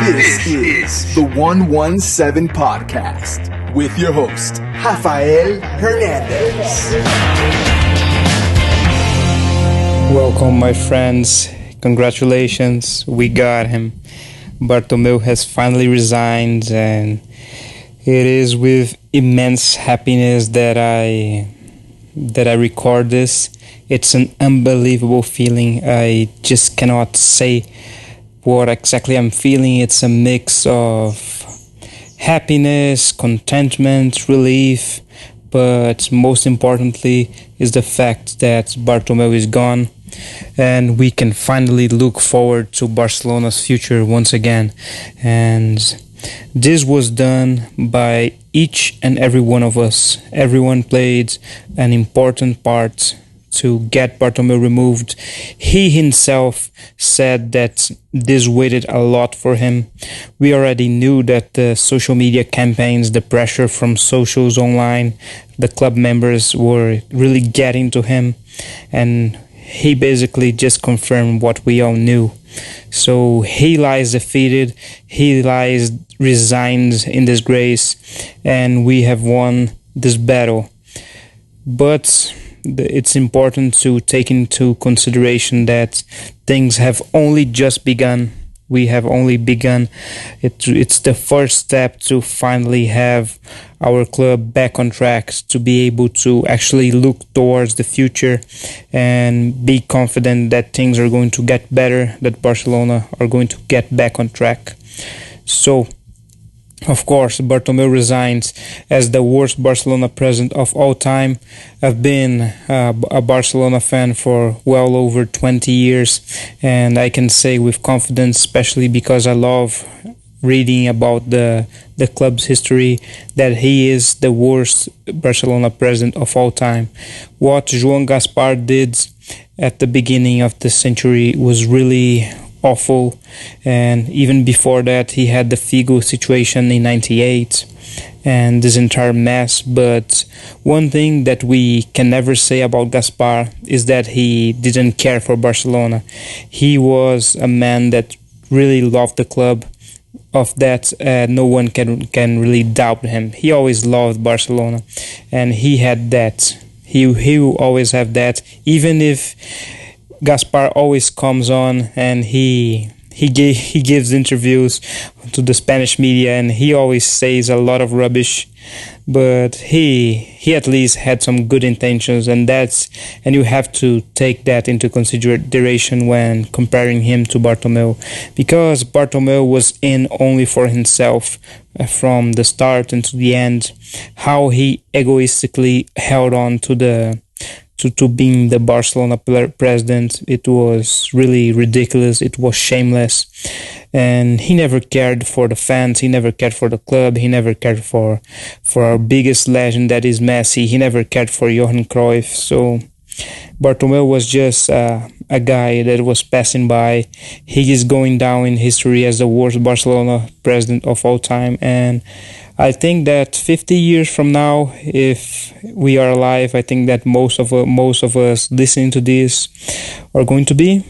This is the 117 Podcast with your host, Rafael Hernandez. Welcome, my friends. Congratulations, we got him. Bartomeu has finally resigned, and it is with immense happiness that I record this. It's an unbelievable feeling. I just cannot say what exactly I'm feeling. It's a mix of happiness, contentment, relief, but most importantly is the fact that Bartomeu is gone and we can finally look forward to Barcelona's future once again. And this was done by each and every one of us. Everyone played an important part to get Bartomeu removed. He himself said that this waited a lot for him. We already knew that the social media campaigns, the pressure from socials online, the club members were really getting to him, and he basically just confirmed what we all knew. So he lies defeated, he lies resigned in disgrace, and we have won this battle. But it's important to take into consideration that things have only just begun. We have only begun. It's the first step to finally have our club back on track, to be able to actually look towards the future and be confident that things are going to get better, that Barcelona are going to get back on track. So, of course, Bartomeu resigns as the worst Barcelona president of all time. I've been a Barcelona fan for well over 20 years, and I can say with confidence, especially because I love reading about the club's history, that he is the worst Barcelona president of all time. What Joan Gaspar did at the beginning of the century was really awful, and even before that he had the Figo situation in 98 and this entire mess. But one thing that we can never say about Gaspar is that he didn't care for Barcelona. He was a man that really loved the club. Of that, no one can really doubt him. He always loved Barcelona, and he had that. He will always have that, even if Gaspar always comes on and he gives interviews to the Spanish media, and he always says a lot of rubbish, but he at least had some good intentions, and you have to take that into consideration when comparing him to Bartomeu, because Bartomeu was in only for himself from the start and to the end. How he egoistically held on to being the Barcelona president, it was really ridiculous. It was shameless, and he never cared for the fans. He never cared for the club. He never cared for our biggest legend, that is Messi. He never cared for Johan Cruyff. So Bartomeu was just a guy that was passing by. He is going down in history as the worst Barcelona president of all time, and I think that 50 years from now, if we are alive, I think that most of us listening to this are going to be.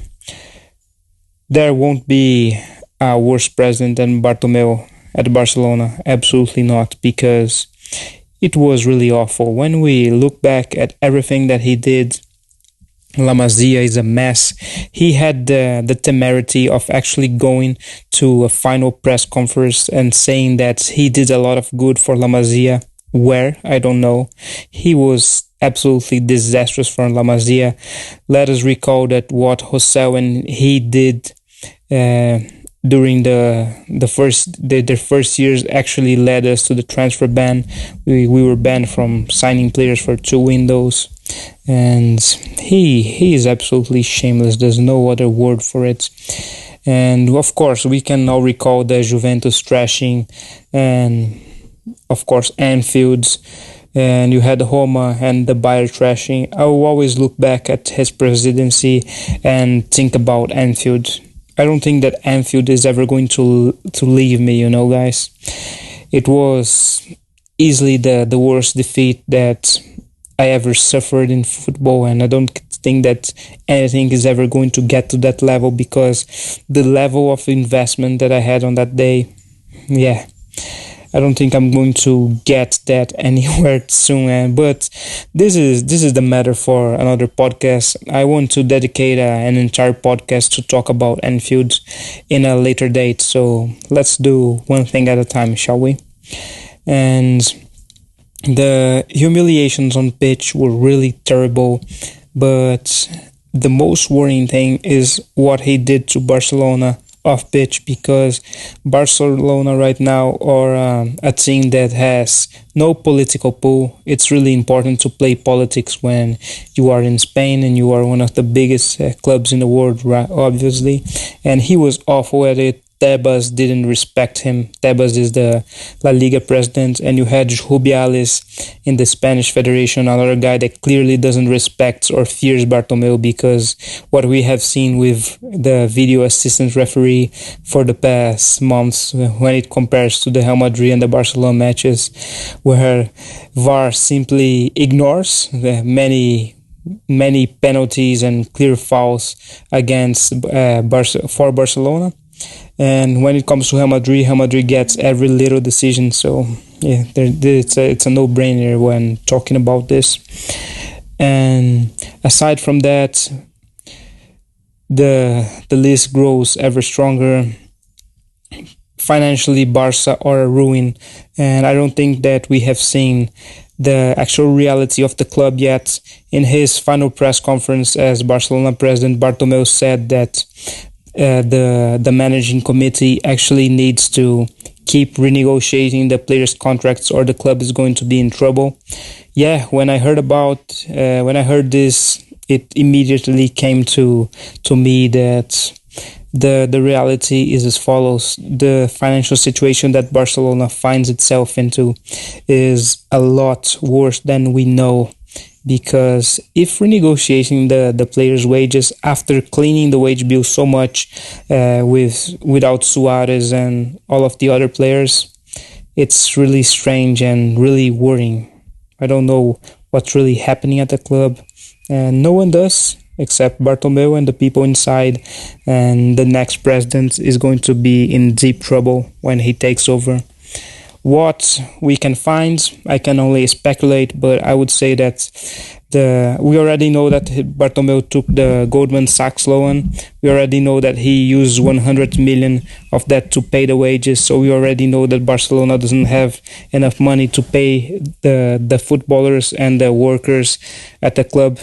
There won't be a worse president than Bartomeu at Barcelona. Absolutely not, because it was really awful. When we look back at everything that he did, La Masia is a mess. He had the temerity of actually going to a final press conference and saying that he did a lot of good for La Masia. Where? I don't know. He was absolutely disastrous for La Masia. Let us recall that what José and he did during their first years actually led us to the transfer ban. We were banned from signing players for 2 windows. And he is absolutely shameless. There's no other word for it. And of course we can now recall the Juventus trashing, and of course Anfield's, and you had Roma and the Bayern trashing. I will always look back at his presidency and think about Anfield. I don't think that Anfield is ever going to leave me, guys. It was easily the worst defeat that I ever suffered in football, and I don't think that anything is ever going to get to that level, because the level of investment that I had on that day, yeah, I don't think I'm going to get that anywhere soon. But this is the matter for another podcast. I want to dedicate an entire podcast to talk about Anfield in a later date. So let's do one thing at a time, shall we? And the humiliations on pitch were really terrible, but the most worrying thing is what he did to Barcelona off pitch, because Barcelona right now are a team that has no political pull. It's really important to play politics when you are in Spain and you are one of the biggest clubs in the world, right, obviously. And he was awful at it. Tebas didn't respect him. Tebas is the La Liga president, and you had Rubiales in the Spanish Federation, another guy that clearly doesn't respect or fears Bartomeu, because what we have seen with the video assistant referee for the past months, when it compares to the Real Madrid and the Barcelona matches, where VAR simply ignores the many penalties and clear fouls against for Barcelona. And when it comes to Real Madrid gets every little decision. So yeah, it's a no-brainer when talking about this. And aside from that, the list grows ever stronger. Financially, Barca are a ruin, and I don't think that we have seen the actual reality of the club yet. In his final press conference as Barcelona president, Bartomeu said that the managing committee actually needs to keep renegotiating the players' contracts, or the club is going to be in trouble. Yeah, when I heard this, it immediately came to me that the reality is as follows. The financial situation that Barcelona finds itself into is a lot worse than we know. Because if renegotiating the players' wages after cleaning the wage bill so much without Suarez and all of the other players, it's really strange and really worrying. I don't know what's really happening at the club, and no one does except Bartomeu and the people inside. And the next president is going to be in deep trouble when he takes over. What we can find, I can only speculate, but I would say that we already know that Bartomeu took the Goldman Sachs loan. We already know that he used 100 million of that to pay the wages. So we already know that Barcelona doesn't have enough money to pay the footballers and the workers at the club.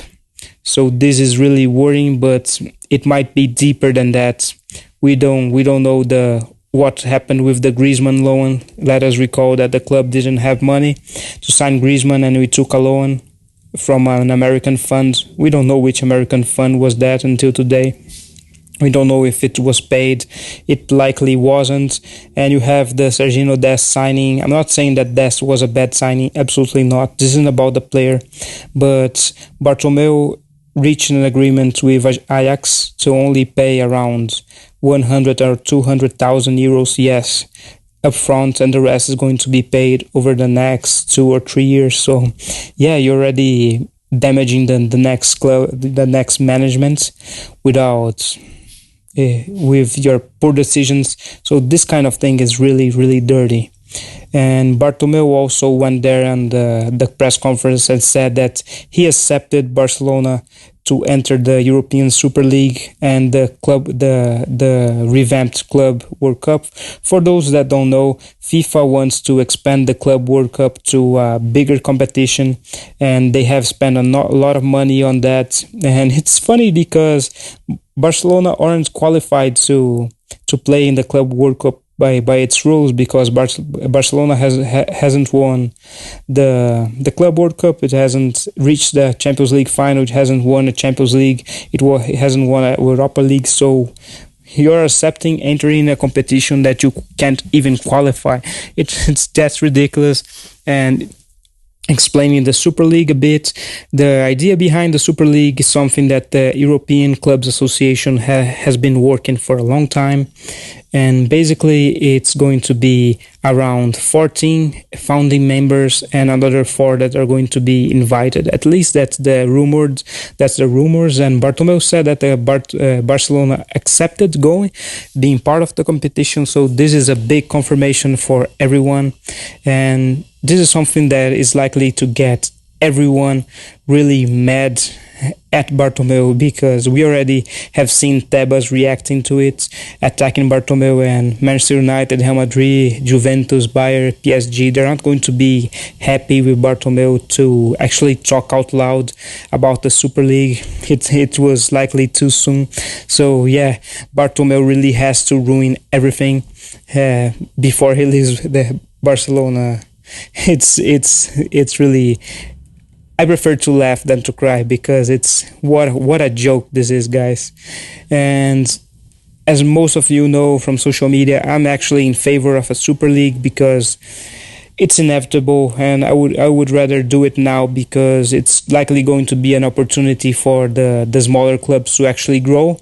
So this is really worrying, but it might be deeper than that. We don't know what happened with the Griezmann loan. Let us recall that the club didn't have money to sign Griezmann, and we took a loan from an American fund. We don't know which American fund was that until today. We don't know if it was paid. It likely wasn't. And you have the Serginho Dest signing. I'm not saying that Dest was a bad signing. Absolutely not. This isn't about the player. But Bartomeu reached an agreement with Ajax to only pay around 100 or 200,000 euros, yes, up front, and the rest is going to be paid over the next 2 or 3 years. So yeah, you're already damaging the next club, the next management with your poor decisions. So this kind of thing is really, really dirty. And Bartomeu also went there on the press conference and said that he accepted Barcelona to enter the European Super League and the revamped Club World Cup. For those that don't know, FIFA wants to expand the Club World Cup to a bigger competition, and they have spent a lot of money on that. And it's funny because Barcelona aren't qualified to play in the Club World Cup by its rules, because Barcelona hasn't won the Club World Cup. It hasn't reached the Champions League final. It hasn't won a Champions League. It hasn't won a Europa League. So you're accepting entering a competition that you can't even qualify. That's ridiculous. And explaining the Super League a bit. The idea behind the Super League is something that the European Clubs Association has been working for a long time. And basically, it's going to be around 14 founding members and another 4 that are going to be invited. At least that's the rumors. And Bartomeu said that Barcelona accepted being part of the competition. So this is a big confirmation for everyone. And this is something that is likely to get everyone really mad at Bartomeu, because we already have seen Tebas reacting to it, attacking Bartomeu, and Manchester United, Real Madrid, Juventus, Bayern, PSG, they're not going to be happy with Bartomeu to actually talk out loud about the Super League. It was likely too soon. So yeah, Bartomeu really has to ruin everything before he leaves the Barcelona. It's really, I prefer to laugh than to cry, because it's what a joke this is, guys. And as most of you know from social media, I'm actually in favor of a Super League because it's inevitable, and I would rather do it now, because it's likely going to be an opportunity for the smaller clubs to actually grow.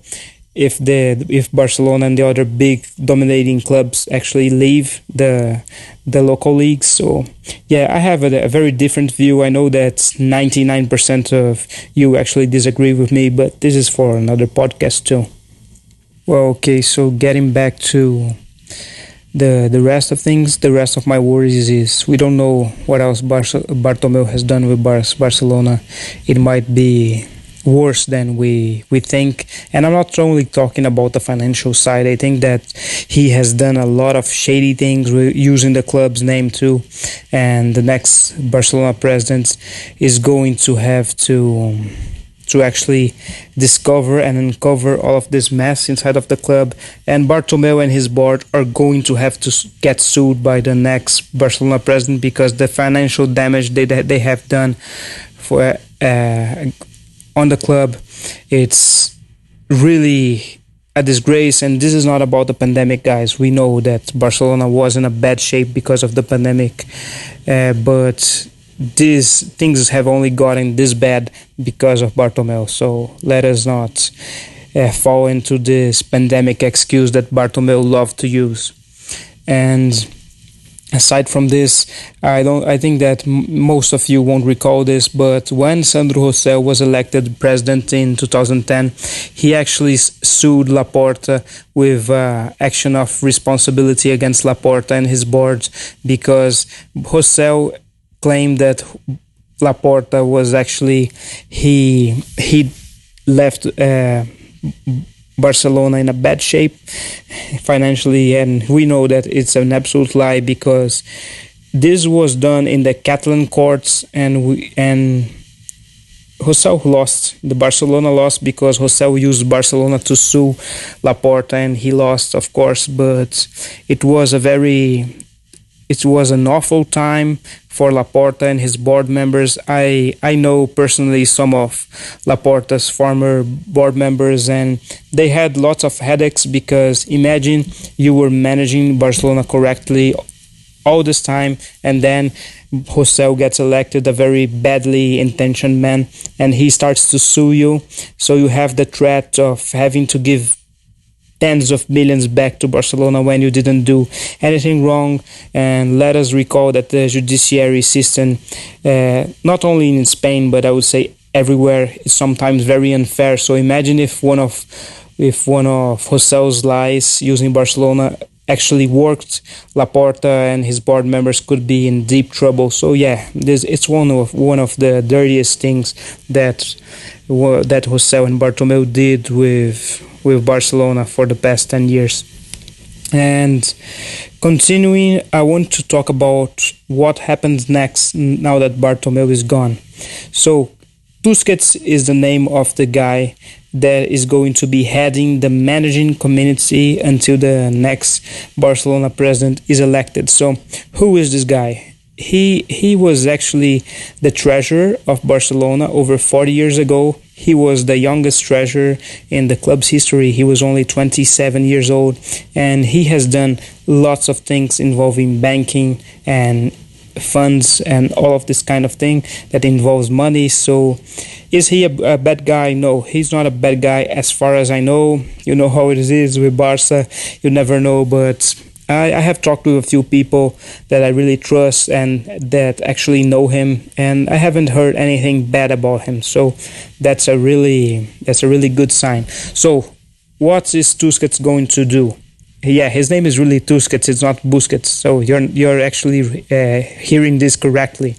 If Barcelona and the other big dominating clubs actually leave the local leagues. So yeah, I have a very different view. I know that 99% of you actually disagree with me, but this is for another podcast too. Well, okay, so getting back to the rest of things, the rest of my worries is we don't know what else Bartomeu has done with Barcelona. It might be worse than we think, and I'm not only talking about the financial side. I think that he has done a lot of shady things using the club's name too, and the next Barcelona president is going to have to actually discover and uncover all of this mess inside of the club, and Bartomeu and his board are going to have to get sued by the next Barcelona president, because the financial damage they have done for on the club, it's really a disgrace. And this is not about the pandemic, guys. We know that Barcelona was in a bad shape because of the pandemic, but these things have only gotten this bad because of Bartomeu. So let us not fall into this pandemic excuse that Bartomeu loved to use. And aside from this, I think that most of you won't recall this, but when Sandro Rosell was elected president in 2010, he actually sued Laporta with action of responsibility against Laporta and his board, because Rosell claimed that Laporta was actually he left Barcelona in a bad shape financially, and we know that it's an absolute lie, because this was done in the Catalan courts, and Rosell lost. The Barcelona lost because Rosell used Barcelona to sue Laporta, and he lost, of course. But it was an awful time for Laporta and his board members. I know personally some of Laporta's former board members, and they had lots of headaches, because imagine you were managing Barcelona correctly all this time, and then Rosell gets elected, a very badly intentioned man, and he starts to sue you. So you have the threat of having to give tens of millions back to Barcelona when you didn't do anything wrong. And let us recall that the judiciary system, not only in Spain, but I would say everywhere, is sometimes very unfair. So imagine if one of Rosell's lies using Barcelona actually worked, Laporta and his board members could be in deep trouble. So yeah, it's one of the dirtiest things that Rosell and Bartomeu did with Barcelona for the past 10 years. And continuing, I want to talk about what happens next now that Bartomeu is gone. So Tusquets is the name of the guy that is going to be heading the managing committee until the next Barcelona president is elected. So who is this guy? He was actually the treasurer of Barcelona over 40 years ago. He was the youngest treasurer in the club's history. He was only 27 years old, and he has done lots of things involving banking and funds and all of this kind of thing that involves money. So is he a bad guy? No, he's not a bad guy as far as I know. You know how it is with Barca, you never know, but I have talked to a few people that I really trust and that actually know him, and I haven't heard anything bad about him. So that's a really good sign. So what is Tusquets going to do? Yeah, his name is really Tusquets. It's not Busquets. So you're actually hearing this correctly.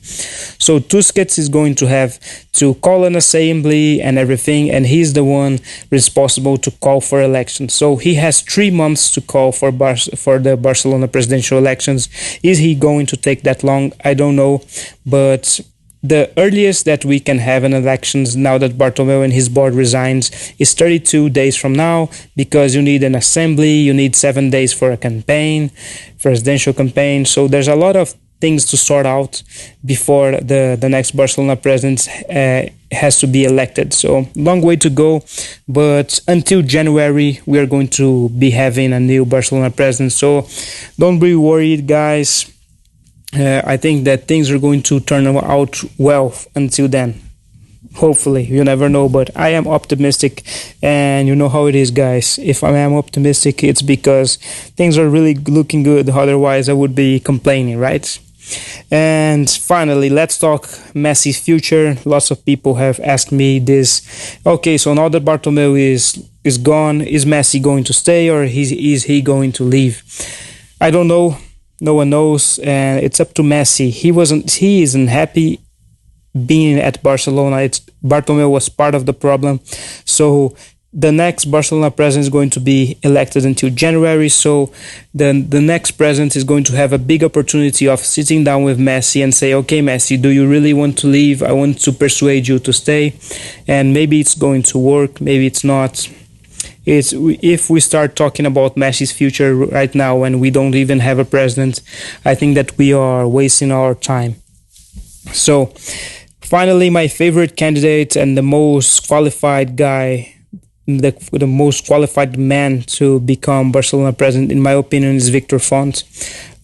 So Tusquets is going to have to call an assembly and everything, and he's the one responsible to call for elections. So he has 3 months to call for the Barcelona presidential elections. Is he going to take that long? I don't know, but the earliest that we can have an elections now that Bartomeu and his board resigns is 32 days from now, because you need an assembly, you need 7 days for a campaign, presidential campaign. So there's a lot of things to sort out before the next Barcelona president has to be elected. So long way to go, but until January we are going to be having a new Barcelona president. So don't be worried, guys. I think that things are going to turn out well until then. Hopefully, you never know, but I am optimistic, and you know how it is, guys. If I am optimistic, it's because things are really looking good. Otherwise, I would be complaining, right? And finally, let's talk Messi's future. Lots of people have asked me this. Okay, so now that Bartomeu is gone, is Messi going to stay, or is he going to leave? I don't know. No one knows, and it's up to Messi. He isn't happy being at Barcelona. Bartomeu was part of the problem. So the next Barcelona president is going to be elected until January. So the next president is going to have a big opportunity of sitting down with Messi and say, okay, Messi, do you really want to leave? I want to persuade you to stay. And maybe it's going to work, maybe it's not. If we start talking about Messi's future right now when we don't even have a president, I think that we are wasting our time. So finally, my favorite candidate and the most qualified guy, the most qualified man to become Barcelona president, in my opinion, is Victor Font.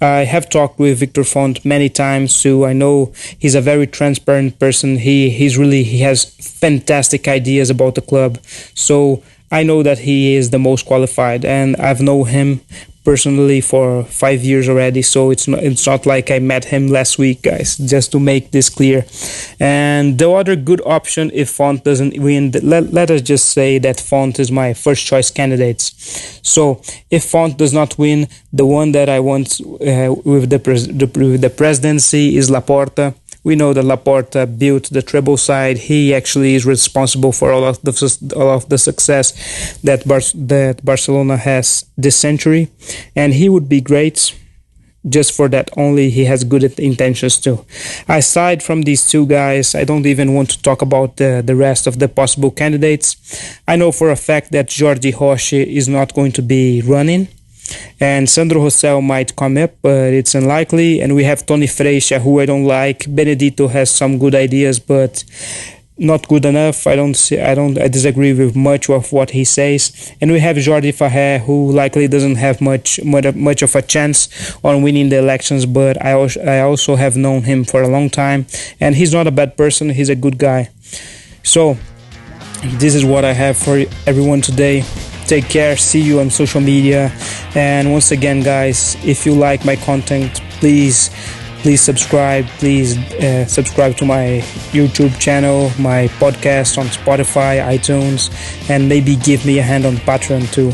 I have talked with Victor Font many times, so I know he's a very transparent person. He has fantastic ideas about the club. So I know that he is the most qualified, and I've known him personally for 5 years already. So it's not like I met him last week, guys. Just to make this clear. And the other good option, if Font doesn't win, let us just say that Font is my first choice candidates. So if Font does not win, the one that I want with the presidency is Laporta. We know that Laporta built the treble side. He actually is responsible for all of the success that Barcelona has this century, and he would be great. Just for that only, he has good intentions too. Aside from these two guys, I don't even want to talk about the rest of the possible candidates. I know for a fact that Jordi Roche is not going to be running, and Sandro Rosell might come up, but it's unlikely. And we have Tony Freixa, who I don't like. Benedito has some good ideas, but not good enough. I disagree with much of what he says. And we have Jordi Farré, who likely doesn't have much of a chance on winning the elections, but I also have known him for a long time, and he's not a bad person. He's a good guy. So this is what I have for everyone today. Take care. See you on social media. And once again, guys, if you like my content, please subscribe. Please subscribe to my YouTube channel, my podcast on Spotify, iTunes, and maybe give me a hand on Patreon too.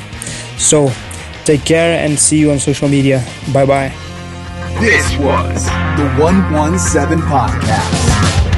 So take care and see you on social media. Bye bye. This was the 117 Podcast.